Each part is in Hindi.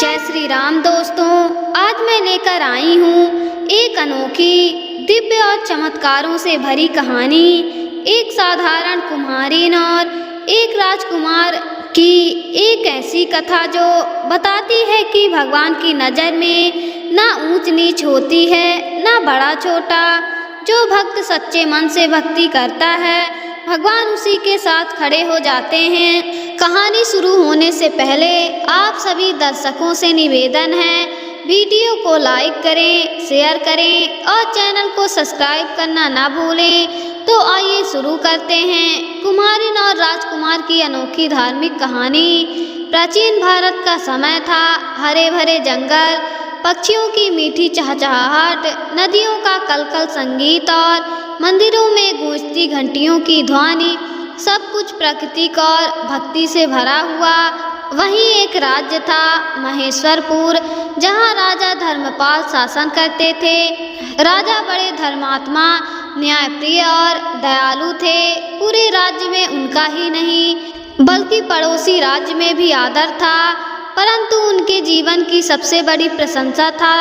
जय श्री राम दोस्तों, आज मैं लेकर आई हूँ एक अनोखी दिव्य और चमत्कारों से भरी कहानी। एक साधारण कुम्हारिन और एक राजकुमार की एक ऐसी कथा जो बताती है कि भगवान की नज़र में ना ऊंच नीच होती है ना बड़ा छोटा। जो भक्त सच्चे मन से भक्ति करता है भगवान उसी के साथ खड़े हो जाते हैं। कहानी शुरू होने से पहले आप सभी दर्शकों से निवेदन है, वीडियो को लाइक करें, शेयर करें और चैनल को सब्सक्राइब करना ना भूलें। तो आइए शुरू करते हैं कुम्हारिन और राजकुमार की अनोखी धार्मिक कहानी। प्राचीन भारत का समय था। हरे भरे जंगल, पक्षियों की मीठी चहचहाहट, नदियों का कलकल संगीत और मंदिरों में गूंजती घंटियों की ध्वनि, सब कुछ प्राकृतिक और भक्ति से भरा हुआ। वहीं एक राज्य था महेश्वरपुर, जहां राजा धर्मपाल शासन करते थे। राजा बड़े धर्मात्मा, न्यायप्रिय और दयालु थे। पूरे राज्य में उनका ही नहीं बल्कि पड़ोसी राज्य में भी आदर था। परंतु उनके जीवन की सबसे बड़ी प्रशंसा था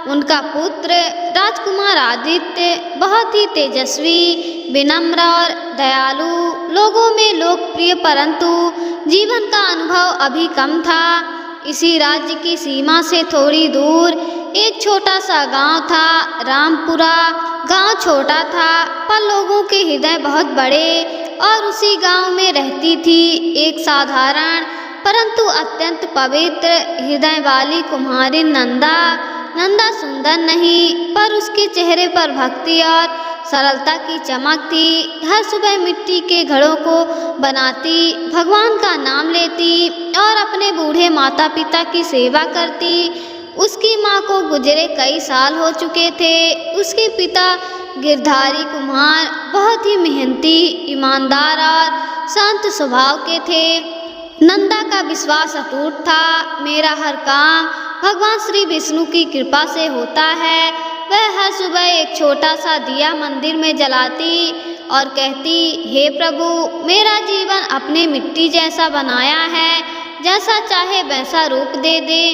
उनका पुत्र राजकुमार आदित्य। बहुत ही तेजस्वी, विनम्र और दयालु, लोगों में लोकप्रिय, परंतु जीवन का अनुभव अभी कम था। इसी राज्य की सीमा से थोड़ी दूर एक छोटा सा गांव था, रामपुरा। गांव छोटा था पर लोगों के हृदय बहुत बड़े। और उसी गांव में रहती थी एक साधारण परंतु अत्यंत पवित्र हृदय वाली कुम्हारिन नंदा। नंदा सुंदर नहीं, पर उसके चेहरे पर भक्ति और सरलता की चमक थी। हर सुबह मिट्टी के घड़ों को बनाती, भगवान का नाम लेती और अपने बूढ़े माता पिता की सेवा करती। उसकी माँ को गुजरे कई साल हो चुके थे। उसके पिता गिरधारी कुम्हार बहुत ही मेहनती, ईमानदार और शांत स्वभाव के थे। नंदा का विश्वास अटूट था, मेरा हर काम भगवान श्री विष्णु की कृपा से होता है। वह हर सुबह एक छोटा सा दिया मंदिर में जलाती और कहती, हे प्रभु, मेरा जीवन अपने मिट्टी जैसा बनाया है, जैसा चाहे वैसा रूप दे दे,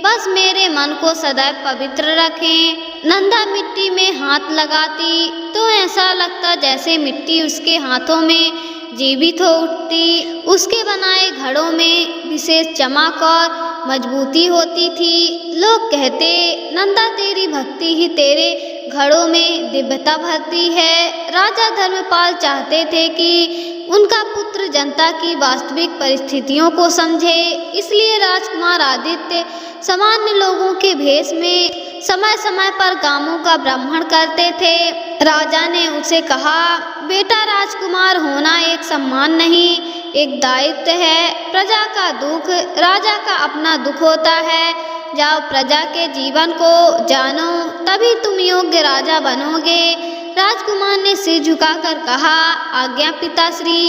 बस मेरे मन को सदैव पवित्र रखें। नंदा मिट्टी में हाथ लगाती तो ऐसा लगता जैसे मिट्टी उसके हाथों में जीवित हो उठती। उसके बनाए घड़ों में विशेष चमक और मजबूती होती थी। लोग कहते, नंदा तेरी भक्ति ही तेरे घड़ों में दिव्यता भरती है। राजा धर्मपाल चाहते थे कि उनका पुत्र जनता की वास्तविक परिस्थितियों को समझे, इसलिए राजकुमार आदित्य सामान्य लोगों के भेष में समय समय पर गांवों का भ्रमण करते थे। राजा ने उसे कहा, बेटा, राजकुमार होना एक सम्मान नहीं, एक दायित्व है। प्रजा का दुख राजा का अपना दुख होता है। जाओ, प्रजा के जीवन को जानो, तभी तुम योग्य राजा बनोगे। राजकुमार ने सिर झुकाकर कहा, आज्ञा पिताश्री।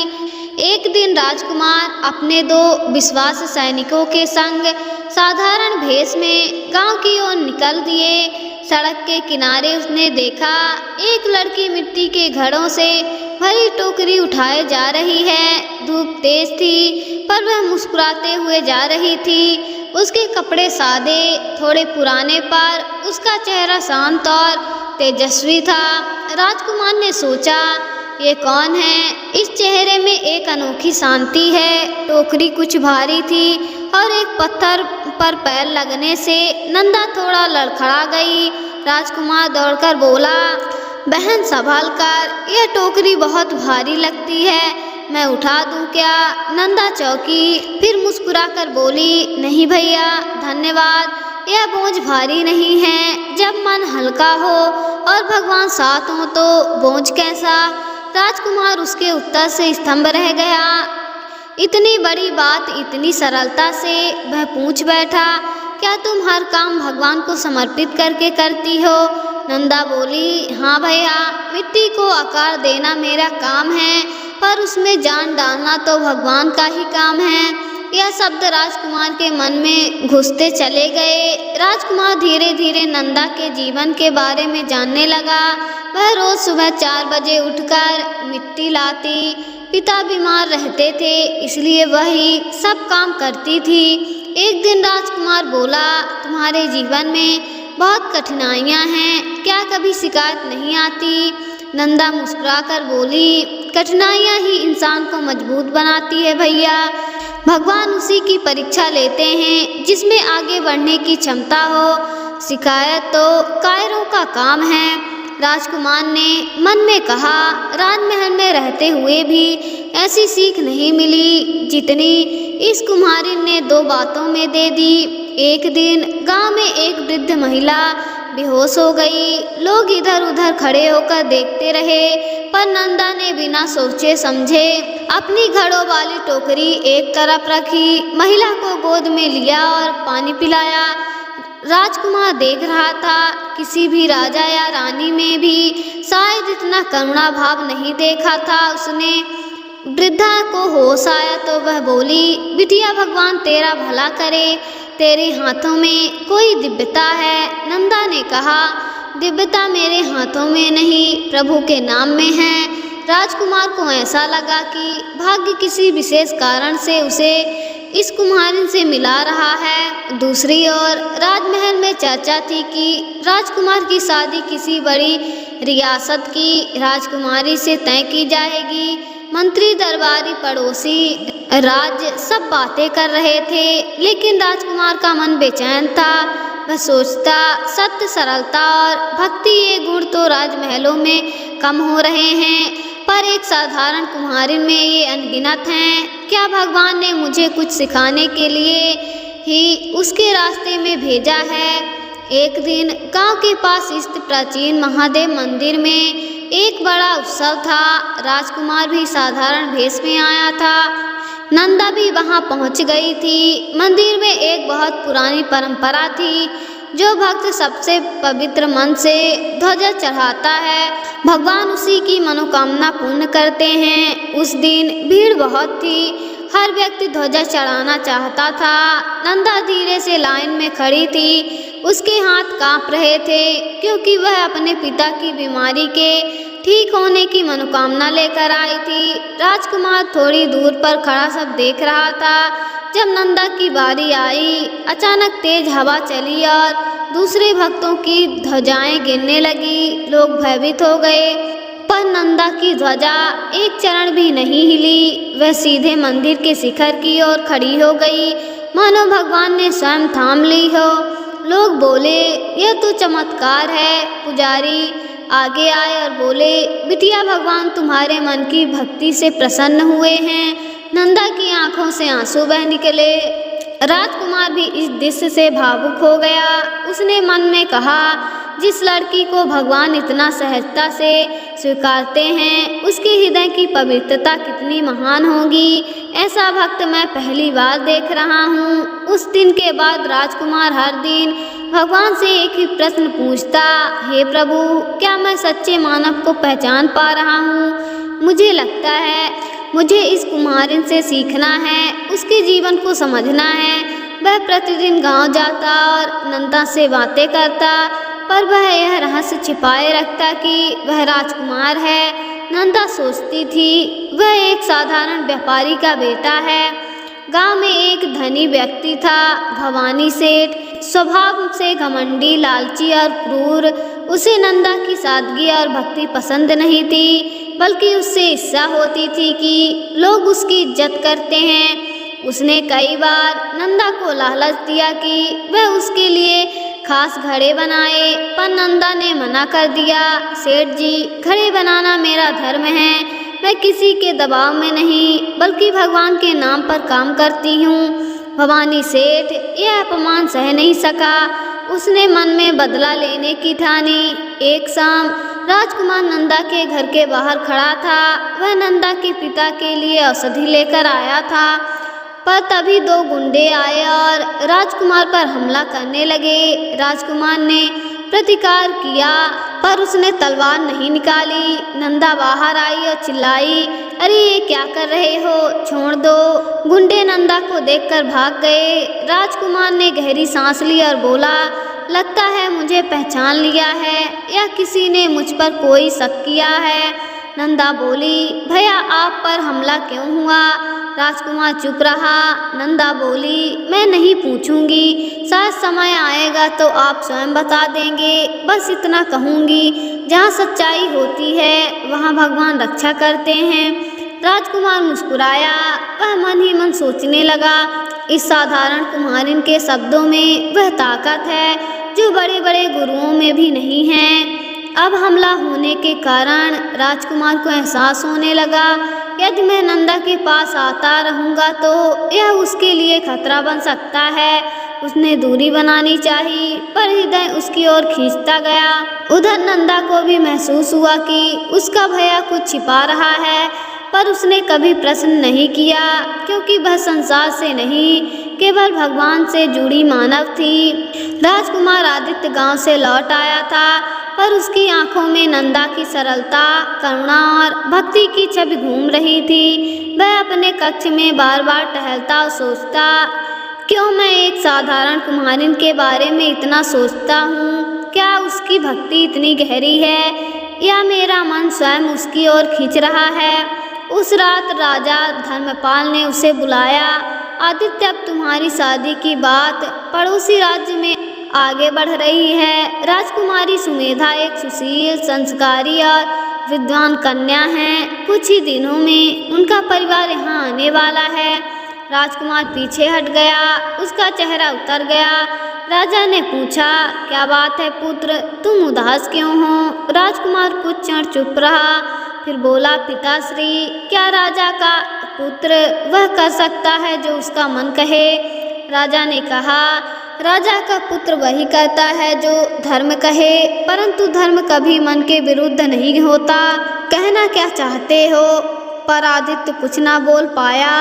एक दिन राजकुमार अपने 2 विश्वास सैनिकों के संग साधारण भेष में गांव की ओर निकल दिए। सड़क के किनारे उसने देखा एक लड़की मिट्टी के घड़ों से भरी टोकरी उठाए जा रही है। धूप तेज थी पर वह मुस्कुराते हुए जा रही थी। उसके कपड़े सादे, थोड़े पुराने, पर उसका चेहरा शांत और तेजस्वी था। राजकुमार ने सोचा, ये कौन है? इस चेहरे में एक अनोखी शांति है। टोकरी कुछ भारी थी और एक पत्थर पर पैर लगने से नंदा थोड़ा लड़खड़ा गई। राजकुमार दौड़कर बोला, बहन संभाल कर, यह टोकरी बहुत भारी लगती है, मैं उठा दूं क्या? नंदा चौंकी, फिर मुस्कुराकर बोली, नहीं भैया, धन्यवाद, यह बोझ भारी नहीं है। जब मन हल्का हो और भगवान साथ हो तो बोझ कैसा? राजकुमार उसके उत्तर से स्तंभ रह गया। इतनी बड़ी बात इतनी सरलता से वह पूछ बैठा, क्या तुम हर काम भगवान को समर्पित करके करती हो? नंदा बोली, हाँ भैया, मिट्टी को आकार देना मेरा काम है, पर उसमें जान डालना तो भगवान का ही काम है। यह शब्द राजकुमार के मन में घुसते चले गए। राजकुमार धीरे धीरे नंदा के जीवन के बारे में जानने लगा। वह रोज सुबह 4 बजे उठकर मिट्टी लाती। पिता बीमार रहते थे, इसलिए वही सब काम करती थी। एक दिन राजकुमार बोला, तुम्हारे जीवन में बहुत कठिनाइयाँ हैं, क्या कभी शिकायत नहीं आती? नंदा मुस्कुराकर बोली, कठिनाइयाँ ही इंसान को मजबूत बनाती है भैया। भगवान उसी की परीक्षा लेते हैं जिसमें आगे बढ़ने की क्षमता हो। शिकायत तो कायरों का काम है। राजकुमार ने मन में कहा, राजमहल में रहते हुए भी ऐसी सीख नहीं मिली जितनी इस कुम्हारिन ने 2 बातों में दे दी। एक दिन गांव में एक वृद्ध महिला बेहोश हो गई। लोग इधर उधर खड़े होकर देखते रहे, पर नंदा ने बिना सोचे समझे अपनी घड़ों वाली टोकरी एक तरफ रखी, महिला को गोद में लिया और पानी पिलाया। राजकुमार देख रहा था, किसी भी राजा या रानी में भी शायद इतना करुणा भाव नहीं देखा था उसने। वृद्धा को होश आया तो वह बोली, बिटिया भगवान तेरा भला करे, तेरे हाथों में कोई दिव्यता है। नंदा ने कहा, दिव्यता मेरे हाथों में नहीं, प्रभु के नाम में है। राजकुमार को ऐसा लगा कि भाग्य किसी विशेष कारण से उसे इस कुम्हारिन से मिला रहा है। दूसरी ओर राजमहल में चर्चा थी कि राजकुमार की शादी किसी बड़ी रियासत की राजकुमारी से तय की जाएगी। मंत्री, दरबारी, पड़ोसी राज्य सब बातें कर रहे थे, लेकिन राजकुमार का मन बेचैन था। वह सोचता, सत्य, सरलता और भक्ति ये गुण तो राजमहलों में कम हो रहे हैं, पर एक साधारण कुम्हारिन में ये अनगिनत हैं। क्या भगवान ने मुझे कुछ सिखाने के लिए ही उसके रास्ते में भेजा है? एक दिन गांव के पास स्थित प्राचीन महादेव मंदिर में एक बड़ा उत्सव था। राजकुमार भी साधारण भेष में आया था। नंदा भी वहां पहुंच गई थी। मंदिर में एक बहुत पुरानी परंपरा थी, जो भक्त सबसे पवित्र मन से ध्वजा चढ़ाता है, भगवान उसी की मनोकामना पूर्ण करते हैं। उस दिन भीड़ बहुत थी, हर व्यक्ति ध्वजा चढ़ाना चाहता था। नंदा धीरे से लाइन में खड़ी थी। उसके हाथ कांप रहे थे, क्योंकि वह अपने पिता की बीमारी के ठीक होने की मनोकामना लेकर आई थी। राजकुमार थोड़ी दूर पर खड़ा सब देख रहा था। जब नंदा की बारी आई, अचानक तेज हवा चली और दूसरे भक्तों की ध्वजाएं गिरने लगी। लोग भयभीत हो गए, पर नंदा की ध्वजा एक चरण भी नहीं हिली। वह सीधे मंदिर के शिखर की ओर खड़ी हो गई, मानो भगवान ने स्वयं थाम ली हो। लोग बोले, यह तो चमत्कार है। पुजारी आगे आए और बोले, बिटिया भगवान तुम्हारे मन की भक्ति से प्रसन्न हुए हैं। नंदा की आंखों से आंसू बह निकले। राजकुमार भी इस दृश्य से भावुक हो गया। उसने मन में कहा, जिस लड़की को भगवान इतना सहजता से स्वीकारते हैं, उसके हृदय की पवित्रता कितनी महान होगी। ऐसा भक्त मैं पहली बार देख रहा हूँ। उस दिन के बाद राजकुमार हर दिन भगवान से एक ही प्रश्न पूछता, हे प्रभु, क्या मैं सच्चे मानव को पहचान पा रहा हूँ? मुझे लगता है मुझे इस कुम्हारिन से सीखना है, उसके जीवन को समझना है। वह प्रतिदिन गांव जाता और नंदा से बातें करता, पर वह यह रहस्य छिपाए रखता कि वह राजकुमार है। नंदा सोचती थी, वह एक साधारण व्यापारी का बेटा है। गांव में एक धनी व्यक्ति था, भवानी सेठ, स्वभाव से घमंडी, लालची और क्रूर। उसे नंदा की सादगी और भक्ति पसंद नहीं थी, बल्कि उससे ईर्ष्या होती थी कि लोग उसकी इज्जत करते हैं। उसने कई बार नंदा को लालच दिया कि वह उसके लिए खास घड़े बनाए, पर नंदा ने मना कर दिया। सेठ जी, घड़े बनाना मेरा धर्म है। मैं किसी के दबाव में नहीं, बल्कि भगवान के नाम पर काम करती हूँ। भवानी सेठ यह अपमान सह नहीं सका। उसने मन में बदला लेने की ठानी। एक शाम राजकुमार नंदा के घर के बाहर खड़ा था। वह नंदा के पिता के लिए औषधि लेकर आया था, पर तभी 2 गुंडे आए और राजकुमार पर हमला करने लगे। राजकुमार ने प्रतिकार किया, पर उसने तलवार नहीं निकाली। नंदा बाहर आई और चिल्लाई, अरे ये क्या कर रहे हो, छोड़ दो। गुंडे नंदा को देखकर भाग गए। राजकुमार ने गहरी सांस ली और बोला, लगता है मुझे पहचान लिया है, या किसी ने मुझ पर कोई शक किया है। नंदा बोली, भैया आप पर हमला क्यों हुआ? राजकुमार चुप रहा। नंदा बोली, मैं नहीं पूछूंगी, शायद समय आएगा तो आप स्वयं बता देंगे, बस इतना कहूंगी, जहाँ सच्चाई होती है वहाँ भगवान रक्षा करते हैं। राजकुमार मुस्कुराया। वह मन ही मन सोचने लगा, इस साधारण कुम्हारिन के शब्दों में वह ताकत है जो बड़े बड़े गुरुओं में भी नहीं है। अब हमला होने के कारण राजकुमार को एहसास होने लगा, यदि मैं नंदा के पास आता रहूँगा तो यह उसके लिए खतरा बन सकता है। उसने दूरी बनानी चाहिए, पर हृदय उसकी ओर खींचता गया। उधर नंदा को भी महसूस हुआ कि उसका भैया कुछ छिपा रहा है, पर उसने कभी प्रश्न नहीं किया, क्योंकि वह संसार से नहीं, केवल भगवान से जुड़ी मानव थी। राजकुमार आदित्य गांव से लौट आया था, पर उसकी आंखों में नंदा की सरलता, करुणा और भक्ति की छवि घूम रही थी। वह अपने कक्ष में बार बार टहलता और सोचता, क्यों मैं एक साधारण कुम्हारिन के बारे में इतना सोचता हूँ? क्या उसकी भक्ति इतनी गहरी है, या मेरा मन स्वयं उसकी ओर खींच रहा है? उस रात राजा धर्मपाल ने उसे बुलाया। आदित्य, अब तुम्हारी शादी की बात पड़ोसी राज्य में आगे बढ़ रही है। राजकुमारी सुमेधा एक सुशील, संस्कारी और विद्वान कन्या है। कुछ ही दिनों में उनका परिवार यहाँ आने वाला है। राजकुमार पीछे हट गया, उसका चेहरा उतर गया। राजा ने पूछा, क्या बात है पुत्र, तुम उदास क्यों हो? राजकुमार कुछ क्षण चुप रहा, फिर बोला, पिताश्री, क्या राजा का पुत्र वह कर सकता है जो उसका मन कहे? राजा ने कहा, राजा का पुत्र वही करता है जो धर्म कहे, परंतु धर्म कभी मन के विरुद्ध नहीं होता। कहना क्या चाहते हो? पर आदित्य कुछ ना बोल पाया।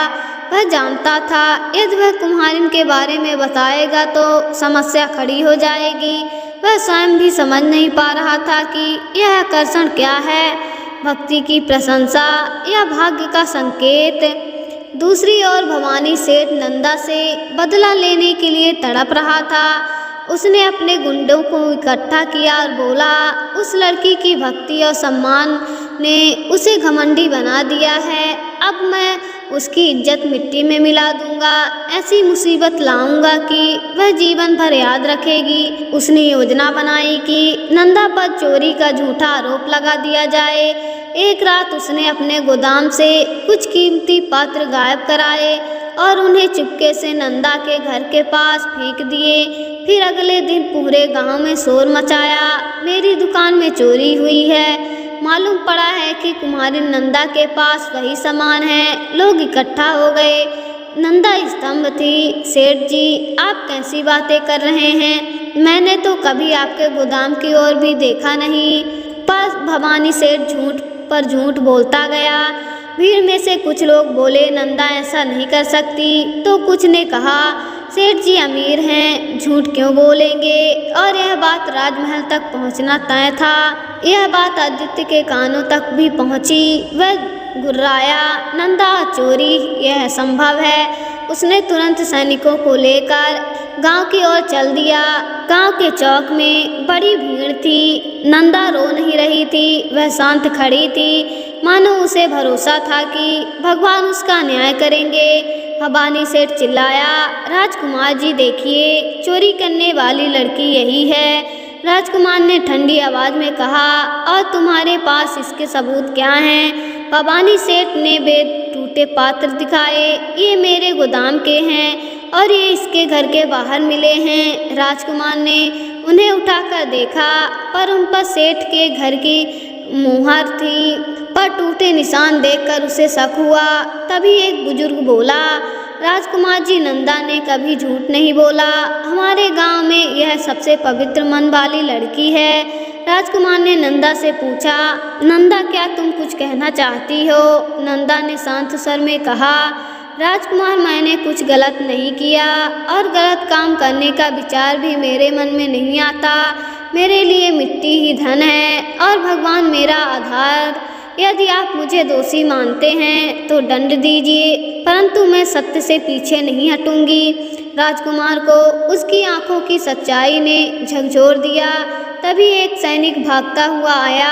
वह जानता था, यदि वह कुम्हारिन के बारे में बताएगा तो समस्या खड़ी हो जाएगी। वह स्वयं भी समझ नहीं पा रहा था कि यह आकर्षण क्या है, भक्ति की प्रशंसा या भाग्य का संकेत। दूसरी ओर भवानी सेठ नंदा से बदला लेने के लिए तड़प रहा था। उसने अपने गुंडों को इकट्ठा किया और बोला, उस लड़की की भक्ति और सम्मान ने उसे घमंडी बना दिया है। अब मैं उसकी इज्जत मिट्टी में मिला दूंगा। ऐसी मुसीबत लाऊंगा कि वह जीवन भर याद रखेगी। उसने योजना बनाई कि नंदा पर चोरी का झूठा आरोप लगा दिया जाए। एक रात उसने अपने गोदाम से कुछ कीमती पात्र गायब कराए और उन्हें चुपके से नंदा के घर के पास फेंक दिए। फिर अगले दिन पूरे गांव में शोर मचाया, मेरी दुकान में चोरी हुई है। मालूम पड़ा है कि कुम्हारिन नंदा के पास वही सामान है। लोग इकट्ठा हो गए। नंदा स्तंभ थी। सेठ जी, आप कैसी बातें कर रहे हैं? मैंने तो कभी आपके गोदाम की ओर भी देखा नहीं। पर भवानी सेठ झूठ पर झूठ बोलता गया। भीड़ में से कुछ लोग बोले, नंदा ऐसा नहीं कर सकती, तो कुछ ने कहा, सेठ जी अमीर हैं, झूठ क्यों बोलेंगे? और यह बात राजमहल तक पहुंचना तय था। यह बात आदित्य के कानों तक भी पहुंची। वह गुर्राया, नंदा चोरी, यह संभव है। उसने तुरंत सैनिकों को लेकर गांव की ओर चल दिया। गांव के चौक में बड़ी भीड़ थी। नंदा रो नहीं रही थी, वह शांत खड़ी थी, मानो उसे भरोसा था कि भगवान उसका न्याय करेंगे। भवानी सेठ चिल्लाया, राजकुमार जी देखिए, चोरी करने वाली लड़की यही है। राजकुमार ने ठंडी आवाज में कहा, और तुम्हारे पास इसके सबूत क्या हैं? भवानी सेठ ने बेद टूटे पात्र दिखाए। ये मेरे गोदाम के हैं और ये इसके घर के बाहर मिले हैं। राजकुमार ने उन्हें उठाकर देखा, पर उन पर सेठ के घर की मुहर थी। पर टूटे निशान देखकर उसे शक हुआ। तभी एक बुजुर्ग बोला, राजकुमार जी, नंदा ने कभी झूठ नहीं बोला। हमारे गांव में यह सबसे पवित्र मन वाली लड़की है। राजकुमार ने नंदा से पूछा, नंदा, क्या तुम कुछ कहना चाहती हो? नंदा ने शांत स्वर में कहा, राजकुमार, मैंने कुछ गलत नहीं किया और गलत काम करने का विचार भी मेरे मन में नहीं आता। मेरे लिए मिट्टी ही धन है और भगवान मेरा आधार। यदि आप मुझे दोषी मानते हैं तो दंड दीजिए, परंतु मैं सत्य से पीछे नहीं हटूंगी। राजकुमार को उसकी आंखों की सच्चाई ने झकझोर दिया। तभी एक सैनिक भागता हुआ आया।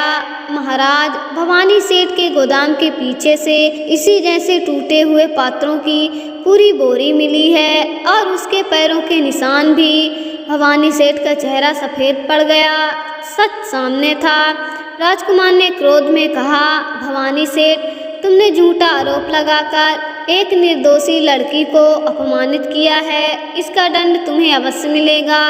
महाराज, भवानी सेठ के गोदाम के पीछे से इसी जैसे टूटे हुए पात्रों की पूरी बोरी मिली है और उसके पैरों के निशान भी। भवानी सेठ का चेहरा सफ़ेद पड़ गया। सच सामने था। राजकुमार ने क्रोध में कहा, भवानी सेठ, तुमने झूठा आरोप लगाकर एक निर्दोषी लड़की को अपमानित किया है। इसका दंड तुम्हें अवश्य मिलेगा।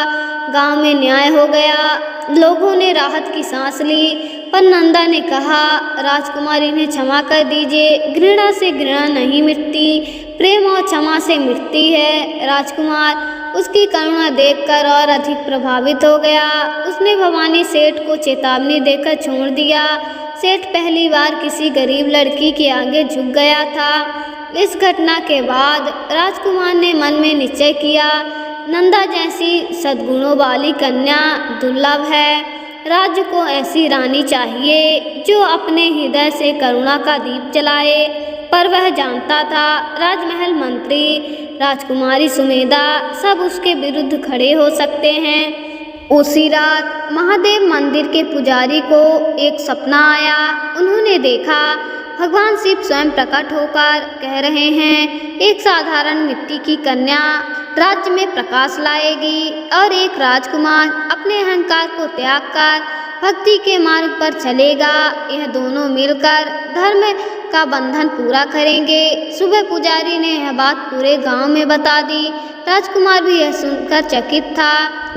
गांव में न्याय हो गया। लोगों ने राहत की सांस ली। पर नंदा ने कहा, राजकुमार, इन्हें क्षमा कर दीजिए। घृणा से घृणा नहीं मिटती, प्रेम और क्षमा से मिटती है। राजकुमार उसकी करुणा देखकर और अधिक प्रभावित हो गया। उसने भवानी सेठ को चेतावनी देकर छोड़ दिया। सेठ पहली बार किसी गरीब लड़की के आगे झुक गया था। इस घटना के बाद राजकुमार ने मन में निश्चय किया, नंदा जैसी सद्गुणों वाली कन्या दुर्लभ है। राज्य को ऐसी रानी चाहिए जो अपने हृदय से करुणा का दीप जलाए। पर वह जानता था, राजमहल मंत्री, राजकुमारी सुमेधा सब उसके विरुद्ध खड़े हो सकते हैं। उसी रात महादेव मंदिर के पुजारी को एक सपना आया। उन्होंने देखा भगवान शिव स्वयं प्रकट होकर कह रहे हैं, एक साधारण मिट्टी की कन्या राज्य में प्रकाश लाएगी और एक राजकुमार अपने अहंकार को त्याग कर भक्ति के मार्ग पर चलेगा। यह दोनों मिलकर धर्म का बंधन पूरा करेंगे। सुबह पुजारी ने यह बात पूरे गांव में बता दी। राजकुमार भी यह सुनकर चकित था।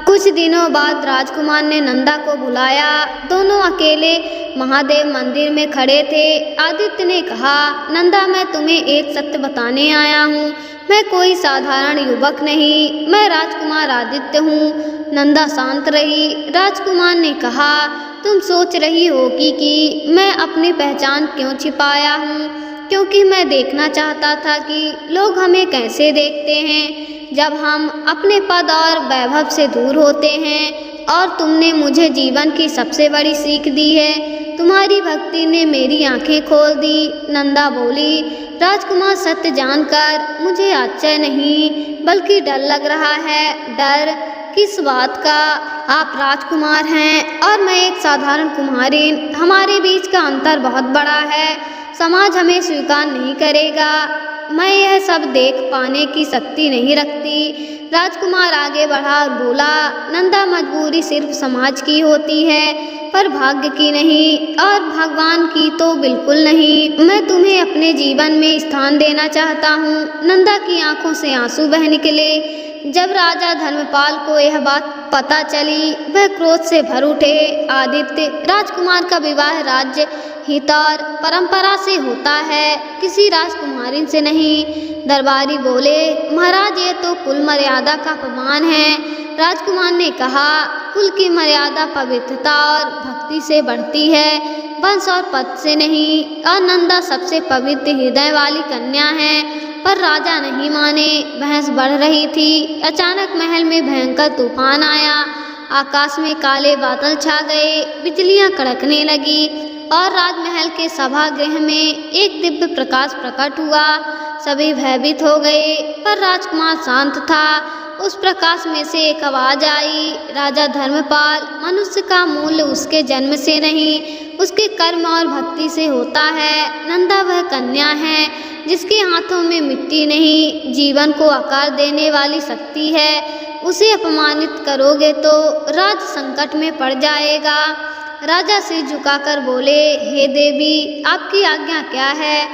कुछ दिनों बाद राजकुमार ने नंदा को बुलाया। दोनों अकेले महादेव मंदिर में खड़े थे। आदित्य ने कहा, नंदा, मैं तुम्हें एक सत्य बताने आया हूँ। मैं कोई साधारण युवक नहीं, मैं राजकुमार आदित्य हूँ। नंदा शांत रही। राजकुमार ने कहा, तुम सोच रही होगी कि मैं अपनी पहचान क्यों छिपाया हूँ, क्योंकि मैं देखना चाहता था कि लोग हमें कैसे देखते हैं जब हम अपने पद और वैभव से दूर होते हैं। और तुमने मुझे जीवन की सबसे बड़ी सीख दी है। तुम्हारी भक्ति ने मेरी आंखें खोल दी। नंदा बोली, राजकुमार, सत्य जानकर मुझे आश्चर्य नहीं बल्कि डर लग रहा है। डर किस बात का? आप राजकुमार हैं और मैं एक साधारण कुमारी। हमारे बीच का अंतर बहुत बड़ा है। समाज हमें स्वीकार नहीं करेगा। मैं यह सब देख पाने की शक्ति नहीं रखती। राजकुमार आगे बढ़ा और बोला, नंदा, मजबूरी सिर्फ समाज की होती है पर भाग्य की नहीं, और भगवान की तो बिल्कुल नहीं। मैं तुम्हें अपने जीवन में स्थान देना चाहता हूँ। नंदा की आंखों से आंसू बह निकले। जब राजा धर्मपाल को यह बात पता चली, वह क्रोध से भर उठे। आदित्य, राजकुमार का विवाह राज्य हित और परंपरा से होता है, किसी राजकुमारी से नहीं। दरबारी बोले, महाराज, ये तो कुल मर्यादा का अपमान है। राजकुमार ने कहा, कुल की मर्यादा पवित्रता और भक्ति से बढ़ती है, वंश और पद से नहीं। और नंदा सबसे पवित्र हृदय वाली कन्या है। पर राजा नहीं माने। बहस बढ़ रही थी। अचानक महल में भयंकर तूफान आया। आकाश में काले बादल छा गए, बिजलियां कड़कने लगी और राजमहल के सभागृह में एक दिव्य प्रकाश प्रकट हुआ। सभी भयभीत हो गए, पर राजकुमार शांत था। उस प्रकाश में से एक आवाज आई, राजा धर्मपाल, मनुष्य का मूल्य उसके जन्म से नहीं, उसके कर्म और भक्ति से होता है। नंदा वह कन्या है जिसके हाथों में मिट्टी नहीं, जीवन को आकार देने वाली शक्ति है। उसे अपमानित करोगे तो राज संकट में पड़ जाएगा। राजा सिर झुकाकर बोले, हे देवी, आपकी आज्ञा क्या है?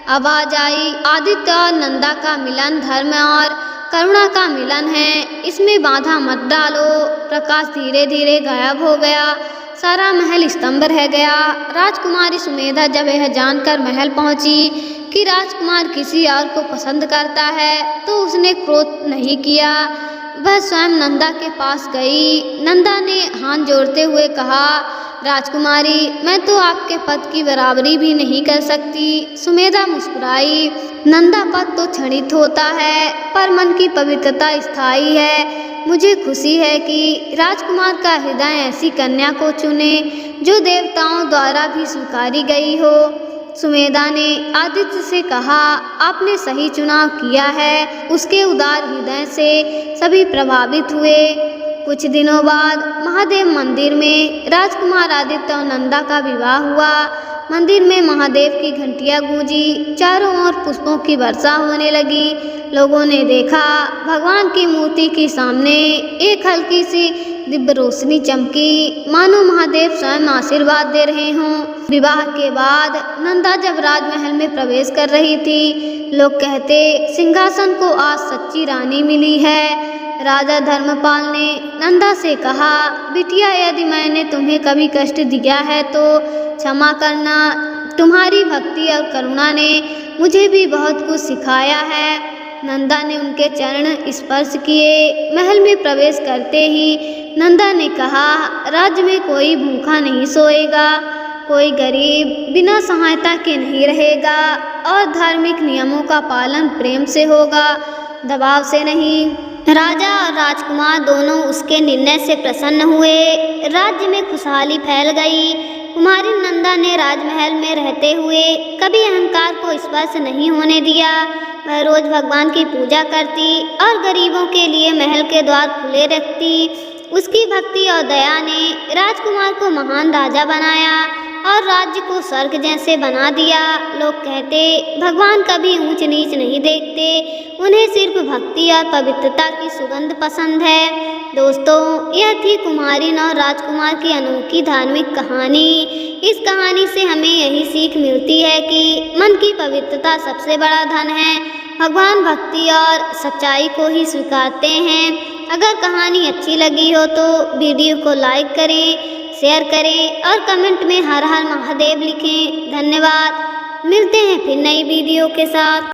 आवाज आई, आदित्य और नंदा का मिलन धर्म और करुणा का मिलन है, इसमें बाधा मत डालो। प्रकाश धीरे धीरे गायब हो गया। सारा महल स्तंभ रह गया। राजकुमारी सुमेधा जब यह जानकर महल पहुंची कि राजकुमार किसी और को पसंद करता है, तो उसने क्रोध नहीं किया। वह स्वयं नंदा के पास गई। नंदा ने हाथ जोड़ते हुए कहा, राजकुमारी, मैं तो आपके पद की बराबरी भी नहीं कर सकती। सुमेधा मुस्कुराई। नंदा पद तो क्षणिक होता है, पर मन की पवित्रता स्थायी है। मुझे खुशी है कि राजकुमार का हृदय ऐसी कन्या को चुने जो देवताओं द्वारा भी स्वीकारी गई हो। सुमेधा ने आदित्य से कहा, आपने सही चुनाव किया है। उसके उदार हृदय से सभी प्रभावित हुए। कुछ दिनों बाद महादेव मंदिर में राजकुमार आदित्य और नंदा का विवाह हुआ। मंदिर में महादेव की घंटियां गूंजी, चारों ओर पुष्पों की वर्षा होने लगी। लोगों ने देखा भगवान की मूर्ति के सामने एक हल्की सी दिव्य रोशनी चमकी, मानो महादेव स्वयं आशीर्वाद दे रहे हों। विवाह के बाद नंदा जब राजमहल में प्रवेश कर रही थी, लोग कहते सिंहासन को आज सच्ची रानी मिली है। राजा धर्मपाल ने नंदा से कहा, बिटिया यदि मैंने तुम्हें कभी कष्ट दिया है तो क्षमा करना। तुम्हारी भक्ति और करुणा ने मुझे भी बहुत कुछ सिखाया है। नंदा ने उनके चरण स्पर्श किए। महल में प्रवेश करते ही नंदा ने कहा, राज्य में कोई भूखा नहीं सोएगा, कोई गरीब बिना सहायता के नहीं रहेगा और धार्मिक नियमों का पालन प्रेम से होगा, दबाव से नहीं। राजा और राजकुमार दोनों उसके निर्णय से प्रसन्न हुए। राज्य में खुशहाली फैल गई। कुमारी नंदा ने राजमहल में रहते हुए कभी अहंकार को स्पर्श नहीं होने दिया। वह रोज भगवान की पूजा करती और गरीबों के लिए महल के द्वार खुले रखती। उसकी भक्ति और दया ने राजकुमार को महान राजा बनाया और राज्य को स्वर्ग जैसे बना दिया। लोग कहते भगवान कभी ऊंच नीच नहीं देखते, उन्हें सिर्फ भक्ति और पवित्रता की सुगंध पसंद है। दोस्तों, यह थी कुमारिन और राजकुमार की अनोखी धार्मिक कहानी। इस कहानी से हमें यही सीख मिलती है कि मन की पवित्रता सबसे बड़ा धन है। भगवान भक्ति और सच्चाई को ही स्वीकारते हैं। अगर कहानी अच्छी लगी हो तो वीडियो को लाइक करें, शेयर करें और कमेंट में हर हर महादेव लिखें। धन्यवाद। मिलते हैं फिर नई वीडियो के साथ।